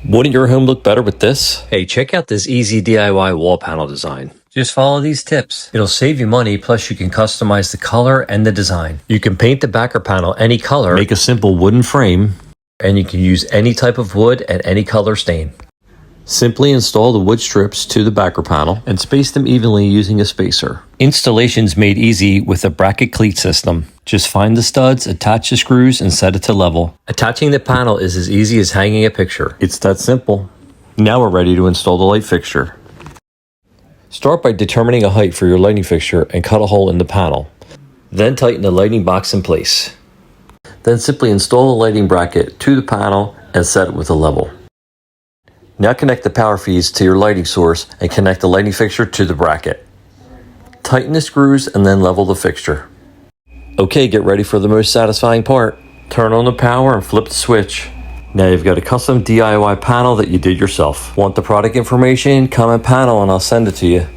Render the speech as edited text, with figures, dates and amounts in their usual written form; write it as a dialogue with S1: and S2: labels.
S1: Wouldn't your home look better with this?
S2: Hey, check out this easy DIY wall panel design. Just follow these tips. It'll save you money, plus you can customize the color and the design. You can paint the backer panel any color,
S1: Make a simple wooden frame,
S2: and you can use any type of wood and any color stain.
S1: simply install the wood strips to the backer panel and space them evenly using a spacer.
S2: Installation's made easy with a bracket cleat system. Just find the studs, attach the screws, and set it to level. Attaching the panel is as easy as hanging a picture.
S1: It's that simple. Now we're ready to install the light fixture. Start by determining a height for your lighting fixture and cut a hole in the panel. Then tighten the lighting box in place. Then simply install the lighting bracket to the panel and set it with a level. Now connect the power feeds to your lighting source and connect the lighting fixture to the bracket. Tighten the screws and then level the fixture. Okay, get ready for the most satisfying part. Turn on the power and flip the switch. Now you've got a custom DIY panel that you did yourself. Want the product information? Comment panel and I'll send it to you.